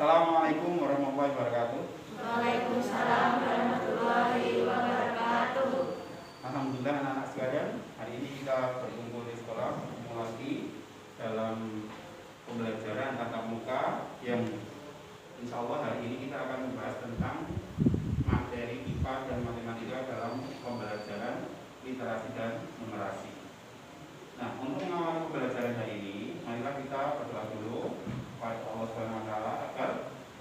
Assalamualaikum warahmatullahi wabarakatuh. Waalaikumsalam warahmatullahi wabarakatuh. Alhamdulillah anak-anak sekalian, hari ini kita berkumpul di sekolah ketemu lagi dalam pembelajaran tatap muka yang insya Allah hari ini kita akan membahas tentang materi IPA dan matematika dalam pembelajaran literasi dan numerasi. Nah, untuk mengawali pembelajaran hari ini, marilah kita berdoa dulu kepada Allah Subhanahu wa taala agar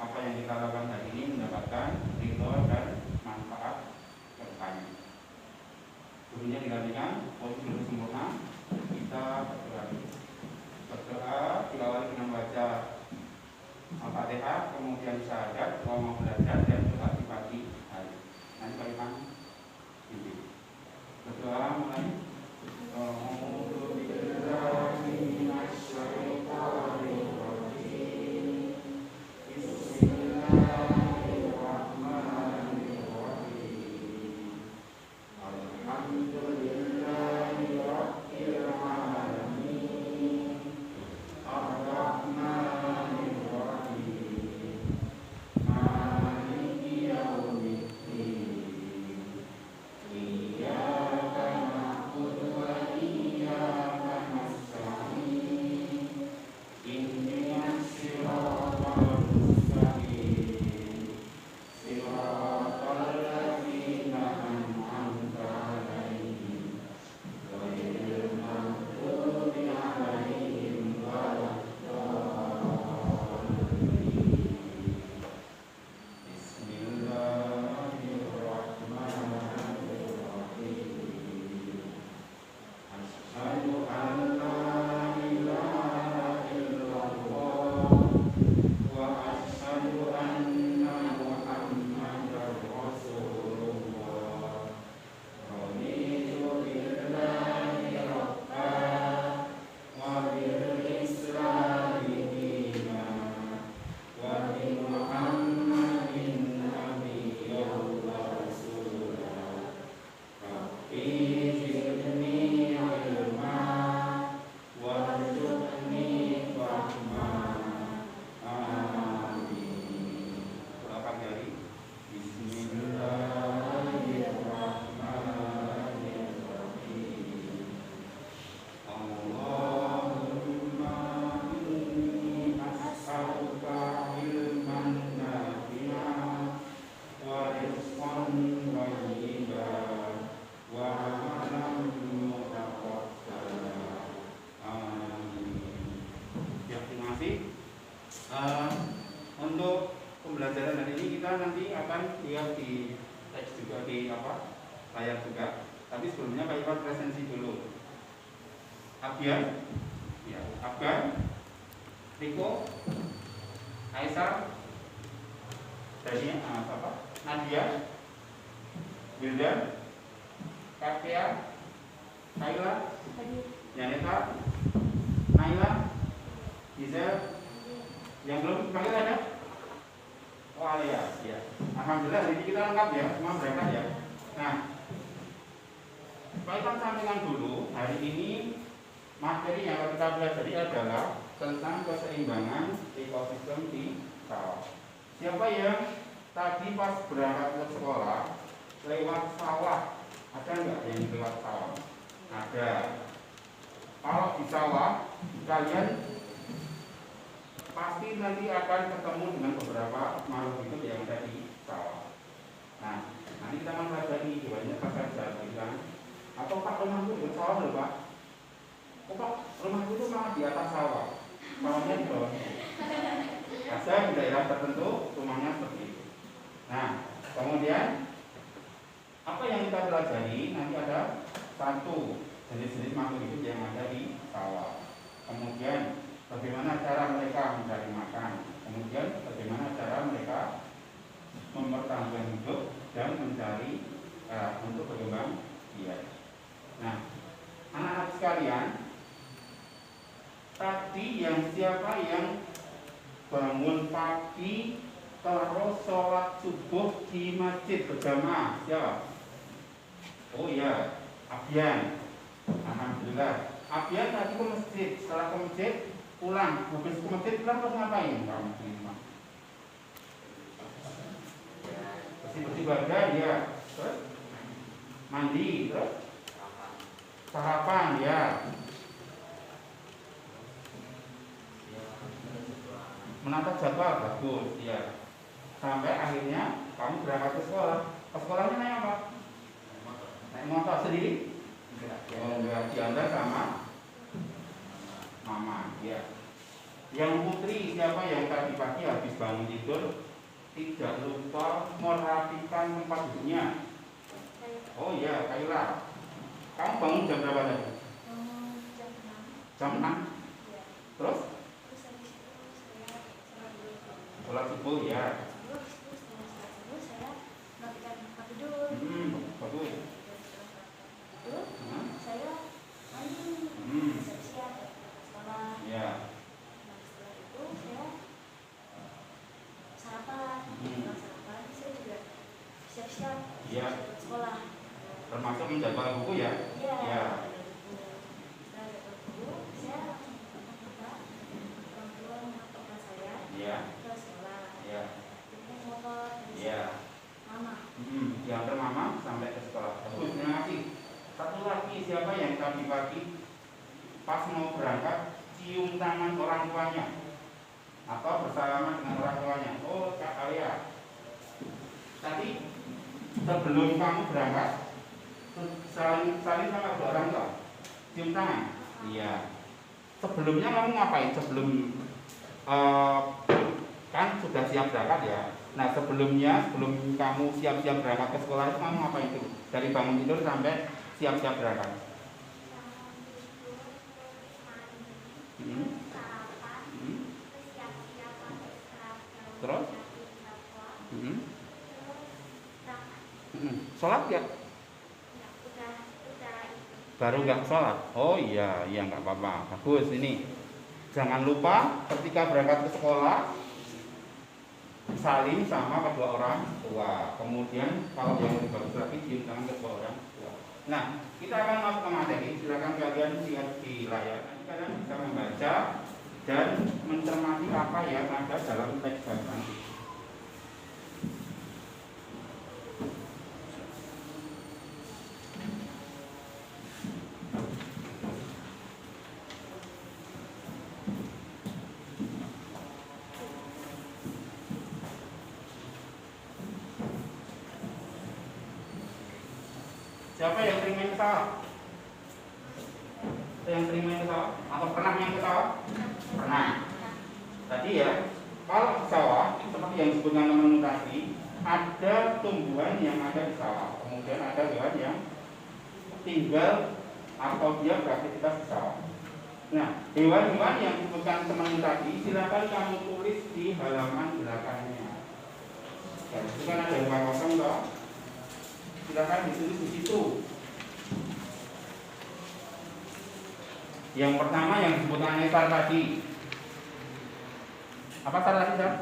apa yang kita lakukan hari ini mendapatkan ridho dan manfaat ke depannya. Gurunya digantikan, posisi dulu sempurna. Kita berdoa. Berdoa diawali dengan baca Al-Fatihah, kemudian syahadat, doa mau belajar dan doa di pagi hari. Nanti bagaimana? Ini. Berdoa mulai. Untuk pembelajaran hari ini kita nanti akan lihat di teks juga di layar juga. Tapi sebelumnya Pak Iwan presensi dulu. Abian, ya, Abgan, Riko, Aisyah, Nadia, Wildan, Katia, Kaila, Yaneta, Naila, Gizel. Yang belum dipanggil ada? Oh alias, ya. Alhamdulillah hari ini kita lengkap ya, semua berangkat ya. Nah, Pak Iwan sampaikan dulu, hari ini materi yang akan kita pelajari adalah tentang keseimbangan ekosistem di sawah. Siapa yang tadi pas berangkat ke sekolah lewat sawah? Ada nggak yang lewat sawah? Ada. Kalau di sawah, kalian pasti nanti akan ketemu dengan beberapa makhluk hidup yang ada di sawah. Nah, nanti kita akan pelajari banyak apa saja bilang. Atau Pak, rumahku di sawah loh Pak. Oh Pak, rumahku itu malah di atas sawah. Sawahnya di bawahnya. Ada di daerah tertentu rumahnya seperti itu. Nah, kemudian apa yang kita pelajari nanti ada satu jenis-jenis makhluk hidup yang ada di sawah. Kemudian bagaimana cara mereka mencari makan, kemudian bagaimana cara mereka mempertahankan hidup dan mencari untuk berkembang biak. Nah, anak-anak sekalian, tadi siapa yang bangun pagi terus sholat subuh di masjid berjamaah? Siapa? Oh iya, Abian. Alhamdulillah. Abian tadi ke masjid, setelah ke masjid pulang, habis ke masjid pulang terus ngapain kamu di rumah? bersih badan ya, terus mandi, terus sarapan ya, menata jadwal bagus ya, sampai akhirnya kamu berangkat ke sekolah. Ke sekolahnya naik apa? Naik motor sendiri? Enggak, diantar sama mama ya. Yang putri siapa yang tadi pagi habis bangun tidur tidak lupa merapikan tempat duduknya? Oh iya, Kaila. Kamu bangun jam berapa tadi? Jam 6. Terus? Sholat subuh ya. Bagus. Saya mandi, siap-siap sekolah. Ya. Setelah itu saya sarapan. Setelah sarapan saya juga siap-siap sekolah. Termasuk menjadwal buku ya? Iya. Ya. Setelah jadwal buku, saya minta orang tua mengantarkan saya ke sekolah. Ya. Itu motor Ya. mama. Diantar mama sampai ke sekolah. Bagus, terima kasih. Satu lagi, siapa yang tadi pagi pas mau berangkat cium tangan orang tuanya atau bersalaman dengan orang tuanya? Oh, Kak Alia. Tadi sebelum kamu berangkat saling sama dua orang tua, cium tangan. Iya. Sebelumnya kamu ngapain? Sebelum kan sudah siap berangkat ya. Nah sebelumnya, sebelum kamu siap-siap berangkat ke sekolah itu kamu ngapain itu? Dari bangun tidur sampai siap-siap berangkat. Terus? Sholat ya? Baru nggak sholat? Oh iya, nggak apa-apa. Bagus ini. Jangan lupa ketika berangkat ke sekolah saling sama kedua orang tua. Kemudian kalau yang lebih bagus lagi cium tangan kedua orang tua. Nah, kita akan masuk ke materi. Silakan kalian lihat di layar. Nanti kalian bisa membaca dan mencermati apa yang ada dalam teks nanti. Siapa yang sering main pesawat? Yang sering main pesawat? Atau pernah main pesawat? Pernah. Tadi ya, kalau pesawat seperti yang disebutkan teman-teman tadi, ada tumbuhan yang ada di pesawat, kemudian ada hewan yang tinggal atau dia beraktivitas di pesawat. Nah, hewan-hewan yang disebutkan teman-teman tadi, silakan kamu tulis di halaman belakangnya. Ya, itu kan ada ruang kosong toh. Silakan ditulis di situ. Yang pertama yang disebutkan Nesar tadi. Apa sar tadi, Sar?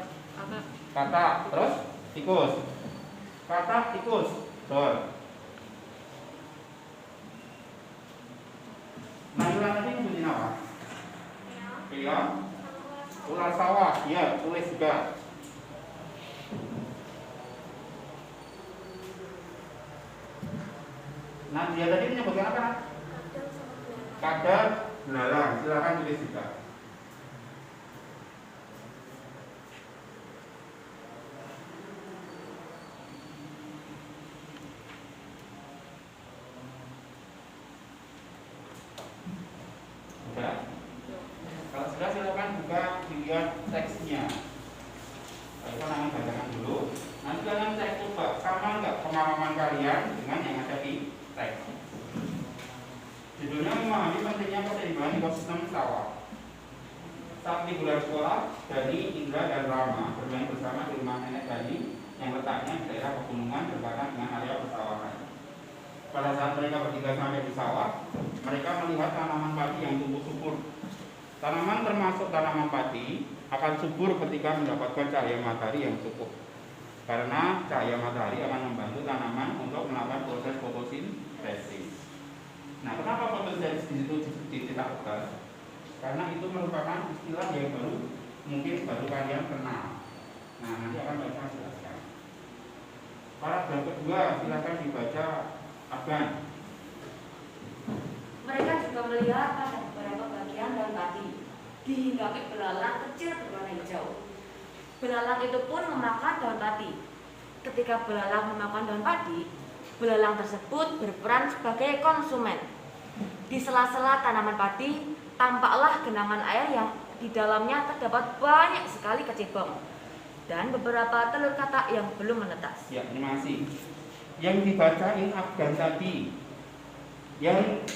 Kata. Terus tikus. Kata tikus. Betul. Nayuran tadi nyebutin apa? Pion. Ular sawah. Iya, tulis juga. Nah, dia tadi menyebutkan apa? Kadal, belalang. Silakan tulis juga. Sudah? Kalau sudah silakan buka dilihat teksnya. Baik, nanti bacakan dulu. Nanti kalian cek coba sama nggak pemahaman kalian dengan yang ada di teks. Judulnya memahami pentingnya keseimbangan ekosistem sawah. Saat liburan sekolah, Dani, Indra, dan Rama bermain bersama di rumah nenek Dani yang letaknya di daerah pegunungan berdekatan dengan area persawahan. Pada saat mereka bertiga sampai di sawah, mereka melihat tanaman padi yang tumbuh subur. Tanaman termasuk tanaman padi akan subur ketika mendapatkan cahaya matahari yang cukup. Karena cahaya matahari akan membantu tanaman untuk melakukan proses fotosintesis. Nah, kenapa fotosintesis di situ ditetapkan? Karena itu merupakan istilah yang mungkin baru kalian kenal. Nah, nanti akan saya jelaskan. Paragraf kedua, silakan dibaca Afgan. Mereka juga melihat pada beberapa bagian daun padi dihinggapi belalang kecil berwarna hijau. Belalang itu pun memakan daun padi. Ketika belalang memakan daun padi, belalang tersebut berperan sebagai konsumen. Di sela-sela tanaman padi, tampaklah genangan air yang di dalamnya terdapat banyak sekali kecebong dan beberapa telur katak yang belum menetas. Ya, terima kasih. Yang dibacain Afgan tadi, yang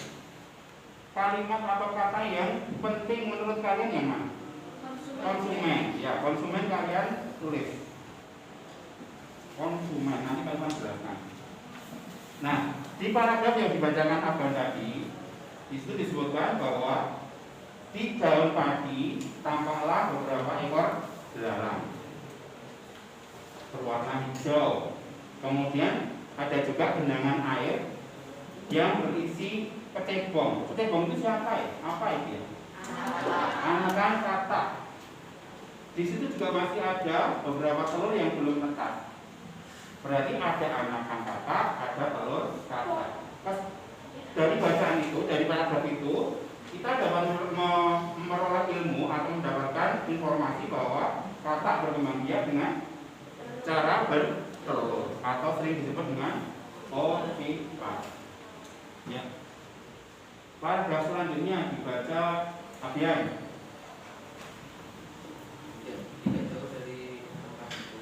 kalimat atau kata yang penting menurut kalian yang mana? Konsumen. Ya, konsumen kalian tulis. Konsumen, nanti kalian jelaskan. Nah, di paragraf yang dibacakan Afgan tadi, di situ disebutkan bahwa di daun padi tampaklah beberapa ekor belalang berwarna hijau. Kemudian ada juga genangan air yang berisi kecebong. Kecebong itu siapa ya? Apa itu ya? Anakan katak. Di situ juga masih ada beberapa telur yang belum menetas. Berarti ada anakan katak, ada telur katak. Dari bacaan itu, dari paragraf itu, kita dapat memperoleh ilmu atau mendapatkan informasi bahwa katak berkembang biak dengan cara bertelur atau sering disebut dengan ovipat. Ya. Paragraf selanjutnya dibaca Abian. Ya, tidak jauh dari tempat itu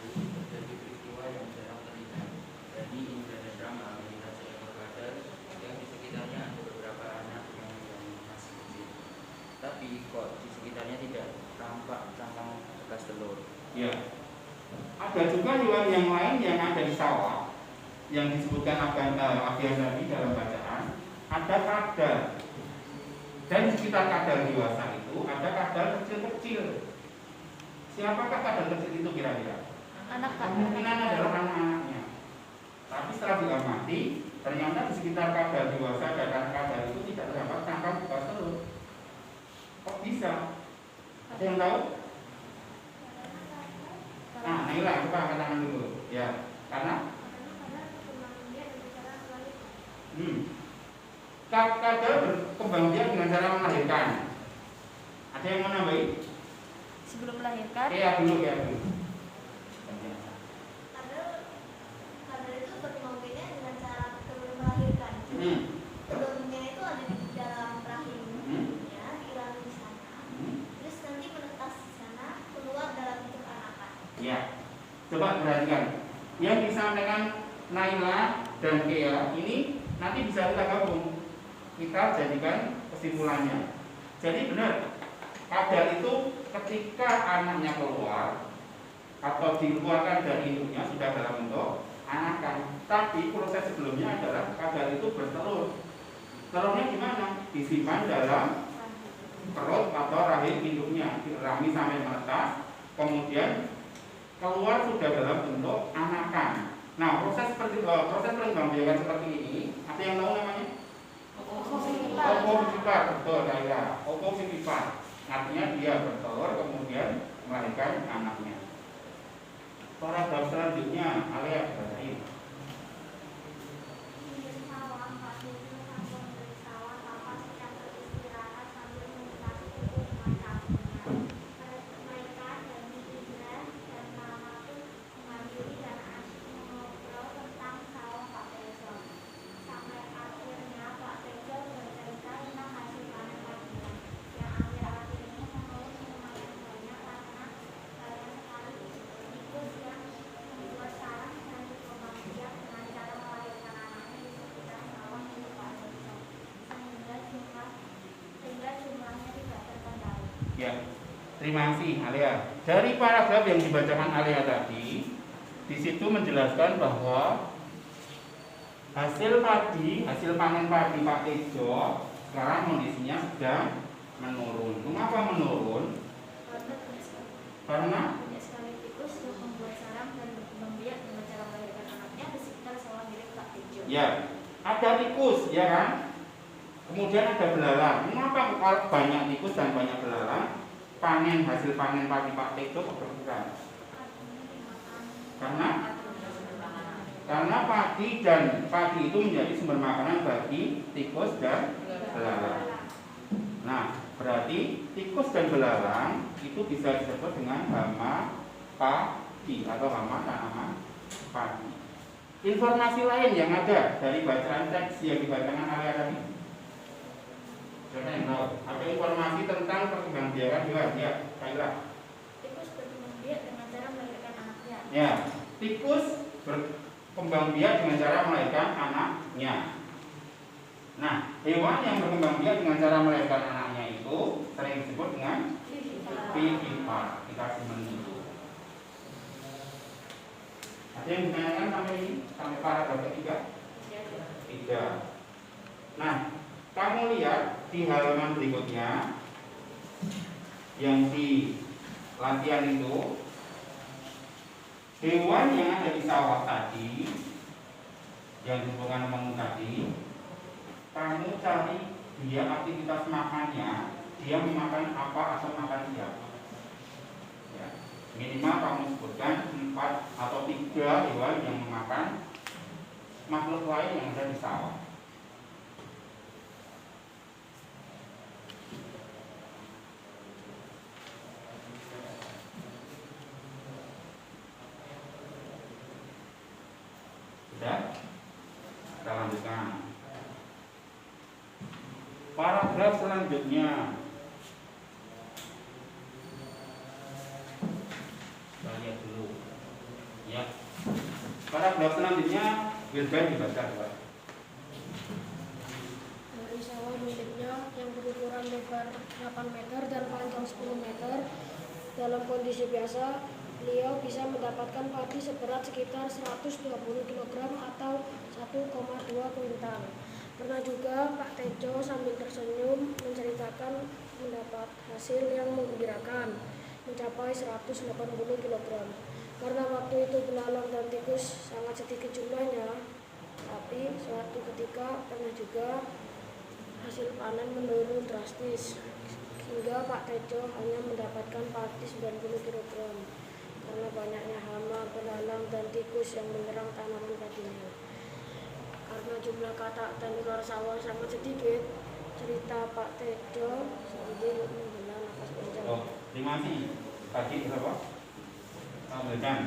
terjadi peristiwa yang jarang terlihat. Jadi indra-indra melihat seekor kadal yang di sekitarnya ada beberapa anak yang masih kecil. Tapi kok di sekitarnya tidak tampak cangkang bekas telur. Ya. Ada juga hewan yang lain yang ada di sawah yang disebutkan Abian tadi dalam bacaan. Ada kadal. Dan di sekitar kadal dewasa itu ada kadal kecil-kecil. Siapakah kadal kecil itu kira-kira? Kemungkinan adalah anak-anaknya. Tapi setelah diamati, ternyata di sekitar kadal dewasa dan kadal itu tidak terdapat cangkang bekas telur. Kok bisa? Ada yang tahu? Nah, inilah coba angkat tangan dulu. Ya, karena kadal berkembang biak dengan cara melahirkan. Ada yang mau nambahin? Sebelum melahirkan, Ya dulu. kadal itu berkembang biaknya dengan cara sebelum melahirkan. Sebelumnya itu ada di dalam rahimnya, diilang di sana, terus nanti menetas di sana, keluar dalam bentuk anakan. Ya, coba perhatikan. Yang disampaikan Naila dan Kea ini nanti bisa kita gabung. Kita jadikan kesimpulannya. Jadi benar, kadal itu ketika anaknya keluar atau dikeluarkan dari induknya sudah dalam bentuk anakan. Tapi proses sebelumnya adalah kadal itu bertelur. Telurnya gimana? Disimpan dalam perut atau rahim induknya, dirami sampai menetas, kemudian keluar sudah dalam bentuk anakan. Nah, proses perkembangbiakan seperti ini, ada yang tahu namanya? Ovovivipat, betul saya. Ovovivipat, artinya dia bertelur kemudian melahirkan anaknya. Paragraf selanjutnya, Alia bacain. Ya, terima kasih Alia. Dari paragraf yang dibacakan Alia tadi, di situ menjelaskan bahwa hasil panen padi Pak Tejo sekarang kondisinya sedang menurun. Mengapa menurun? Karena banyak sekali tikus yang membuat sarang dan berkembang biak dengan cara melahirkan anaknya di sekitar sawah milik Pak Tejo. ya, ada tikus, ya kan? Kemudian ada belalang. Mengapa kalau banyak tikus dan banyak belalang, hasil panen padi Pak Tejo berkurang? Karena Karena padi itu menjadi sumber makanan bagi tikus dan belalang. Nah, berarti tikus dan belalang itu bisa disebut dengan hama padi atau hama tanaman padi. Informasi lain yang ada dari bacaan teks yang dibacakan Alia tadi. Siapa yang tahu? Ada informasi tentang perkembangbiakan hewan? Ya, Kailah. Tikus berkembang biak dengan cara melahirkan anaknya. Ya, tikus berkembang biak dengan cara melahirkan anaknya. Nah, hewan yang berkembang biak dengan cara melahirkan anaknya itu sering disebut dengan vivipar. Kita simpan dulu. Ada yang ditanyakan sampai ini? Sampai paragraf ketiga? Tidak. Nah, kamu lihat di halaman berikutnya yang di latihan itu, hewan yang ada di sawah tadi yang disebutkan kamu tadi, kamu cari dia aktivitas makannya, dia memakan apa atau makan siapa. Ya, minimal kamu sebutkan 4 atau 3 hewan yang memakan makhluk lain yang ada di sawah. Sudah? Kita lanjutkan. Paragraf selanjutnya. Kita lihat dulu. Ya. Paragraf selanjutnya Wildan dibaca, Pak. Dari sawah miliknya yang berukuran lebar 8 meter dan panjang 10 meter, dalam kondisi biasa, beliau bisa mendapatkan padi seberat sekitar 120 kg atau 1,2 kuintal. Pernah juga Pak Tejo sambil tersenyum menceritakan mendapat hasil yang menggembirakan, mencapai 180 kg. Karena waktu itu belalang dan tikus sangat sedikit jumlahnya, tapi suatu ketika pernah juga hasil panen menurun drastis, hingga Pak Tejo hanya mendapatkan padi 90 kg. Karena banyaknya hama, belalang, dan tikus yang menyerang tanaman padinya. Karena jumlah katak dan ular sawah sangat sedikit, cerita Pak Tejo sambil menghela nafas panjang. Terima kasih. Tadi berapa? Sampaikan.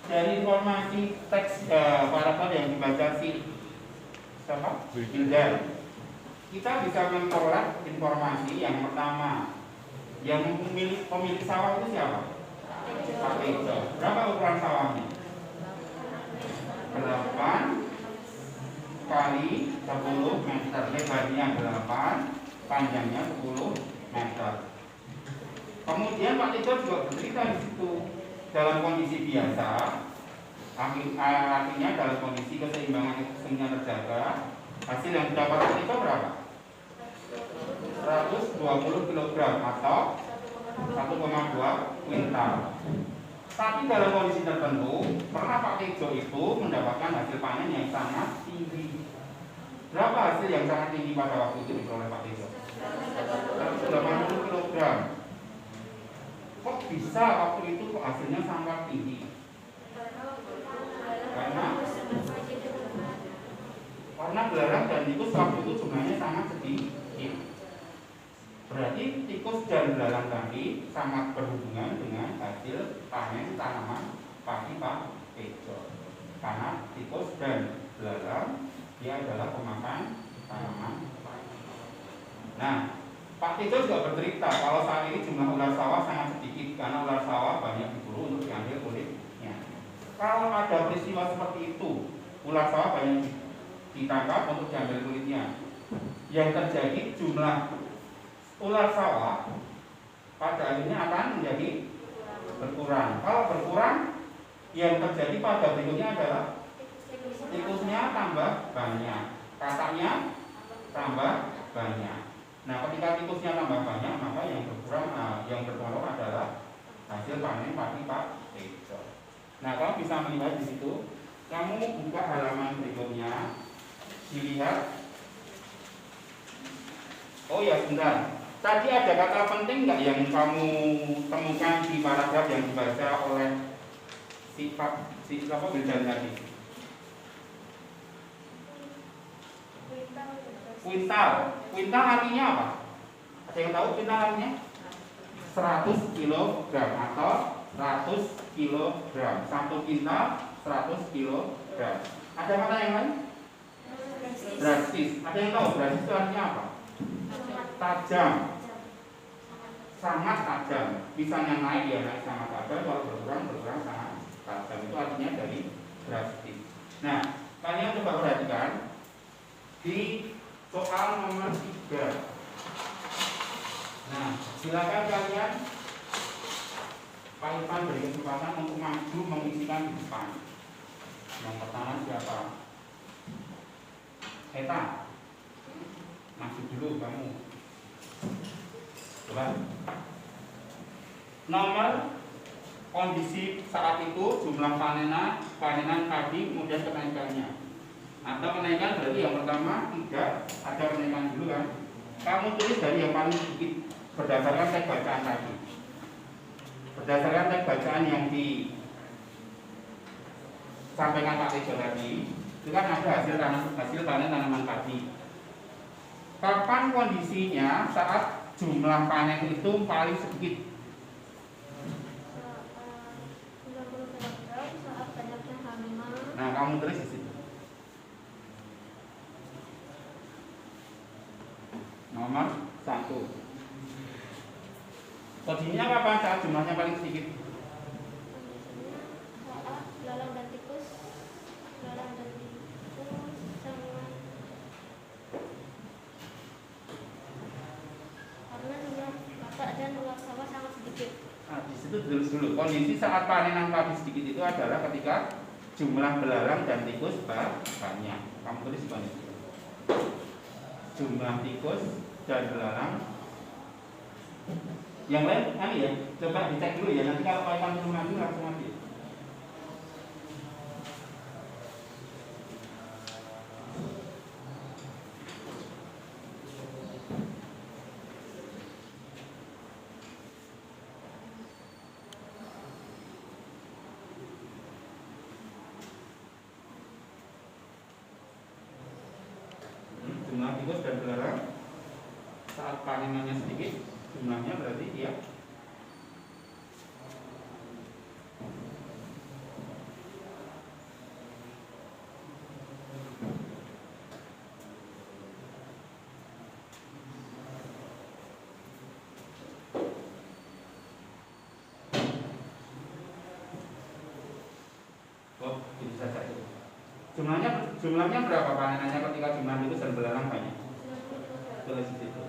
Dari informasi teks paragraf yang dibaca si siapa? Wildan. Kita bisa memperoleh informasi yang pertama, yang pemilik sawah itu siapa? Pak Tejo. Berapa ukuran sawahnya? 8 kali 10 meter. Lebarnya 8, panjangnya 10 meter. Kemudian Pak Tejo juga bercerita di situ dalam kondisi biasa, artinya dalam kondisi keseimbangan ekosistemnya terjaga. Hasil yang didapatkan itu berapa? 120 kg atau 1,2 kuintal. Tapi dalam kondisi tertentu, pernah Pak Tejo itu mendapatkan hasil panen yang sangat tinggi. Berapa hasil yang sangat tinggi pada waktu itu diperoleh Pak Tejo? 180 kg. Kok bisa waktu itu hasilnya sangat tinggi? Karena belalang dan tikus waktu itu jumlahnya sangat sedikit. Berarti tikus dan belalang tadi sangat berhubungan dengan hasil panen tanaman padi Pak Tejo. Karena tikus dan belalang dia adalah pemakan tanaman padi. Nah, Pak Tejo juga bercerita kalau saat ini jumlah ular sawah sangat sedikit karena ular sawah banyak diburu untuk diambil kulitnya. Kalau ada peristiwa seperti itu, ular sawah banyak ditangkap untuk diambil kulitnya, yang terjadi jumlah ular sawah pada akhirnya akan menjadi berkurang. Kalau berkurang, yang terjadi pada berikutnya adalah tikusnya tambah banyak, kataknya tambah banyak. Nah, ketika tikusnya tambah banyak, maka yang berkurang, yang berpengaruh adalah hasil panen padi Pak Tejo. Nah, kamu bisa melihat di situ. Kamu buka halaman berikutnya, dilihat. Oh ya, sebentar. Tadi ada kata penting nggak yang kamu temukan di paragraf yang dibaca oleh si Wildan tadi? Kuintal. Kuintal artinya apa? Ada yang tahu kuintal artinya? 100 kg atau 100 kg. 1 kuintal 100 kg. Ada kata yang lain? Drastis. Ada yang tahu drastis itu artinya apa? Tajam. Sangat tajam. Misalnya naik ya naik sangat tajam, kalau berkurang sangat tajam. Itu artinya dari drastis. Nah, kalian coba perhatikan di soal nomor 3. Nah, silakan kalian Pak Irfan beri kesempatan untuk maju mengisikan di depan. Yang pertama siapa? Eta, maju dulu kamu. Coba. Nomor kondisi saat itu jumlah panenan padi kemudian kenaikannya. Atau kenaikan berarti yang pertama tidak ada kenaikan dulu kan? Kamu tulis dari yang paling sedikit berdasarkan teks bacaan tadi. Berdasarkan teks bacaan yang disampaikan Pak Tejo tadi, itu kan ada hasil panen tanaman padi. Kapan kondisinya saat jumlah panen itu paling sedikit? 90 kg saat banyaknya H5. Nah, kamu tulis di situ. Nomor 1. Kondisinya kapan saat jumlahnya paling sedikit? Kondisinya saat belalang dan tikus sama karena jumlah mata dan luas sawah sangat sedikit. Nah, di situ tulis dulu. Kondisi saat panenan padi sedikit itu adalah ketika jumlah belalang dan tikus banyak. Kamu tulis kondisi. Jumlah tikus dan belalang. Yang lain, ya, coba dicek dulu ya. Nanti kalau kalian belum maju langsung maju. Jumlah tikus dan belalang saat panenannya sedikit, jumlahnya berarti dia itu saja. Jumlahnya berapa panenannya ketika jumlah tikus dan belalang banyak? Tulis di situ.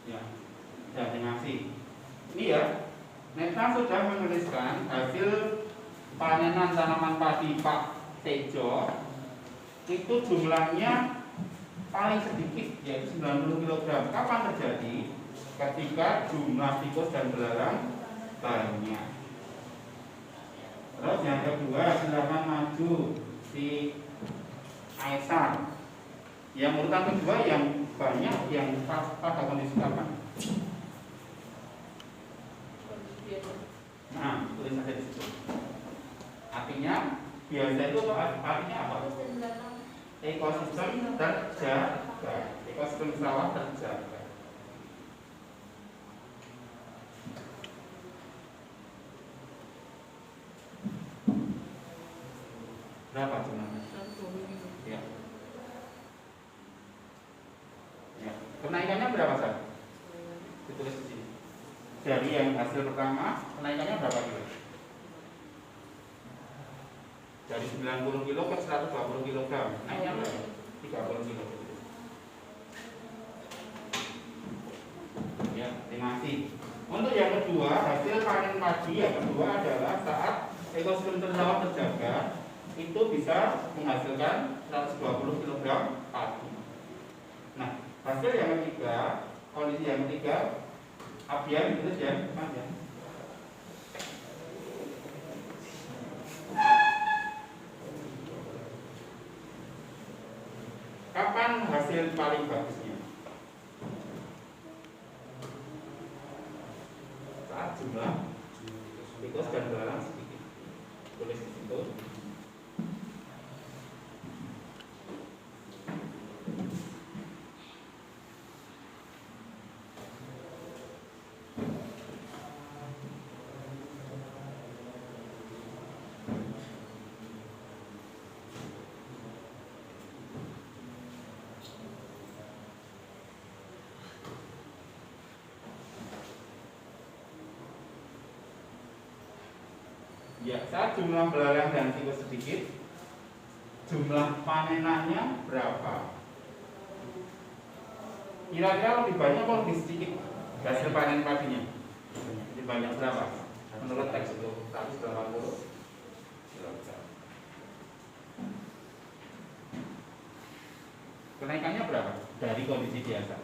Ya, terima kasih. Ini ya, Neta sudah menuliskan hasil panenan tanaman padi Pak Tejo. Itu jumlahnya paling sedikit, yaitu 90 kg. Kapan terjadi? Ketika jumlah tikus dan belalang banyak. Terus yang kedua, silakan maju si Aisyah. Yang urutan kedua yang banyak yang pada kondisi apa? Nah, tulis saja di situ. Artinya biasa itu artinya apa? Ekosistem terjaga. Ekosistem sawah terjaga. Berapa jumlahnya? Ya. Ya. Kenaikannya berapa Sar? Ditulis di sini. Dari yang hasil pertama, kenaikannya berapa kilo? Dari 90 kilo ke 120 kg. Naiknya berapa? 30 kilo. Ya, terima kasih. Untuk yang kedua, hasil panen padi yang kedua adalah saat ekosistem tersawah terjaga, itu bisa menghasilkan 120 kg padi. Nah, hasil yang ketiga, kondisi yang ketiga, Abian itu ya, Mas ya. Kapan hasil paling bagusnya? Saat jumlah tikus dan belalang sedikit. Tulis di situ. Ya, saat jumlah belalang dan tikus sedikit, jumlah panenannya berapa? Kira-kira lebih banyak atau lebih sedikit hasil panen padinya? Lebih banyak berapa? Menurut teks itu 180 kilogram. Kenaikannya berapa dari kondisi biasa?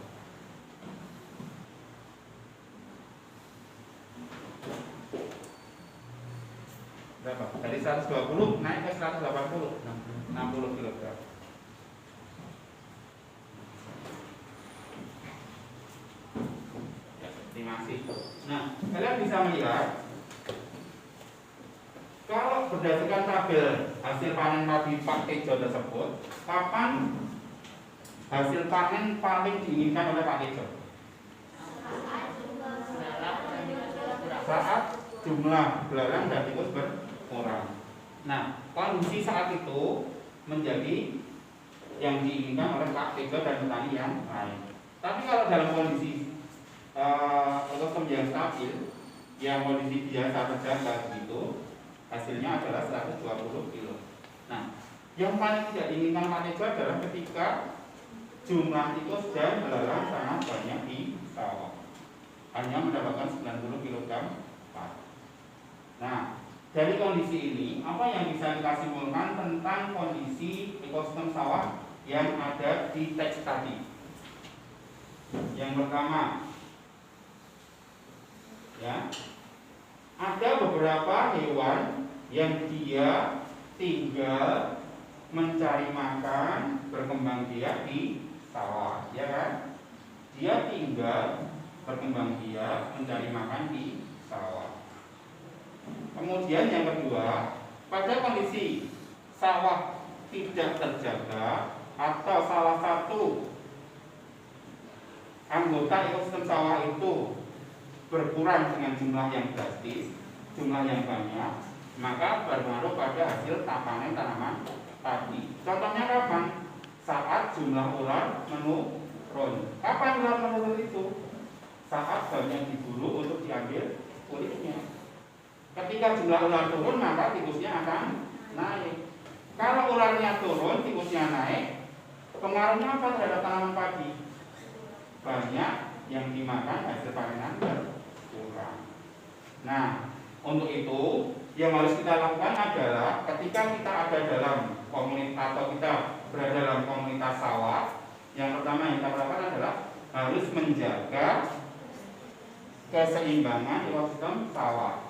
Berapa? Dari 120 naik ke 180, 60 kilogram. Ya, estimasi. Nah, kalian bisa melihat kalau berdasarkan tabel hasil panen padi Pak Tejo tersebut, kapan hasil panen paling diinginkan oleh Pak Tejo? Saat jumlah belalang dan tikus berkurang. Nah, kondisi saat itu menjadi yang diinginkan oleh Pak Tejo dan petani yang lain. Tapi kalau dalam kondisi ekosistem yang stabil, yang kondisi biasa terjaga begitu, hasilnya adalah 120 kilo. Nah, yang paling tidak diinginkan Pak Tejo adalah ketika jumlah tikus dan belalang sangat banyak di sawah, hanya mendapatkan 90 kg padi. Nah, dari kondisi ini, apa yang bisa kita simpulkan tentang kondisi ekosistem sawah yang ada di teks tadi? Yang pertama, ya, ada beberapa hewan yang dia tinggal mencari makan, berkembang biak di sawah, ya kan? Dia tinggal berkembang biak, mencari makan di sawah. Kemudian yang kedua, pada kondisi sawah tidak terjaga atau salah satu anggota ekosistem sawah itu berkurang dengan jumlah yang drastis, jumlah yang banyak, maka berpengaruh pada hasil panen tanaman padi. Contohnya kapan? Saat jumlah ular menurun. Kapan ular menurun itu? Saat banyak diburu untuk diambil kulitnya. Ketika jumlah ular turun, maka tikusnya akan naik. Kalau ularnya turun, tikusnya naik, pengaruhnya apa terhadap tanaman padi? Banyak yang dimakan, hasil panenan berkurang. Nah, untuk itu yang harus kita lakukan adalah ketika kita ada dalam komunitas atau kita berada dalam komunitas sawah, yang pertama yang kita lakukan adalah harus menjaga keseimbangan ekosistem sawah.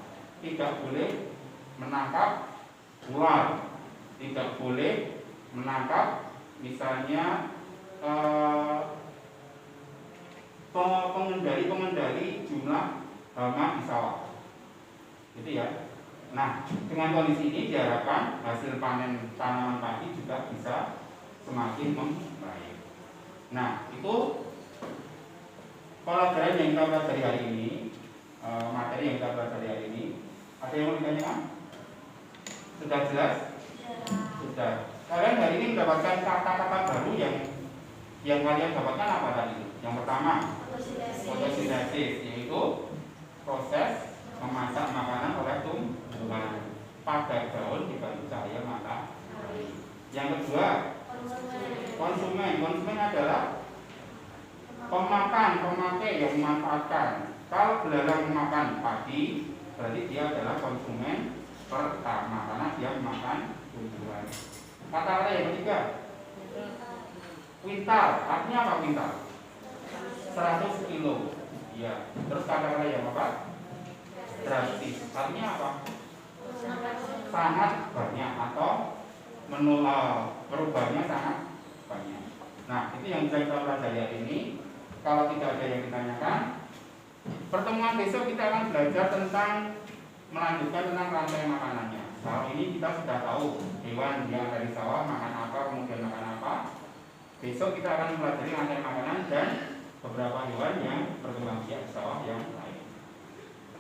Tidak boleh menangkap ular, tidak boleh menangkap misalnya pengendali jumlah hama di sawah, gitu ya. Nah, dengan kondisi ini diharapkan hasil panen tanaman padi juga bisa semakin membaik. Nah, itu pelajaran yang kita pelajari hari ini, materi yang kita pelajari hari ini. Ada yang mau ditanyakan? Sudah jelas? Sudah. Kalian hari ini mendapatkan kata-kata baru yang kalian dapatkan apa tadi? Yang pertama, fotosintesis, yaitu proses memasak makanan oleh tumbuhan pada daun dibantu cahaya matahari. Yang kedua, konsumen. Konsumen adalah pemakan, pemakai yang memanfaatkan. Kalau belalang memakan padi, berarti dia adalah konsumen pertama karena dia memakan tumbuhan. Kata-kata yang ketiga, kuintal. Artinya apa kuintal? 100 kilo. Ya. Terus kata-kata yang apa? Drastis. Artinya apa? Sangat banyak atau perubahannya sangat banyak. Nah, itu yang bisa kita pelajari hari ini. Kalau tidak ada yang ditanyakan, pertemuan besok kita akan belajar tentang melanjutkan tentang rantai makanannya. Saat ini kita sudah tahu hewan yang dari sawah makan apa, kemudian makan apa. Besok kita akan mempelajari rantai makanan dan beberapa hewan yang berkembang biak di sawah yang lain.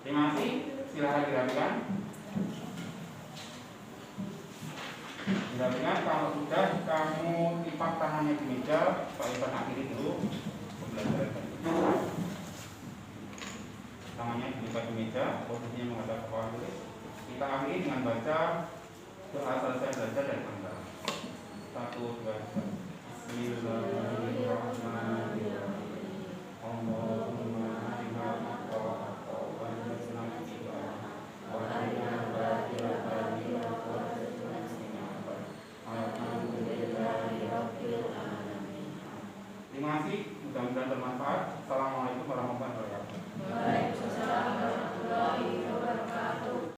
Terima kasih. Silahkan dirapikan. Dirapikan. Kalau sudah, kamu lipat tangannya di meja. Pak Ivan akhiri dulu pembelajaran tadi. Tangannya dilipat di meja, posisinya menghadap ke bawah tulis. Kita akhiri dengan baca doa selesai belajar dan antara. 1, 2, 3. Bismillahirrahmanirrahim. Allahumma arina al-haqqa warzuqna ittiba'ah wa arina al-batila warzuqna ijtinabah. Alhamdulillahi rabbil alamin. Terima kasih, mudah-mudahan bermanfaat. Salam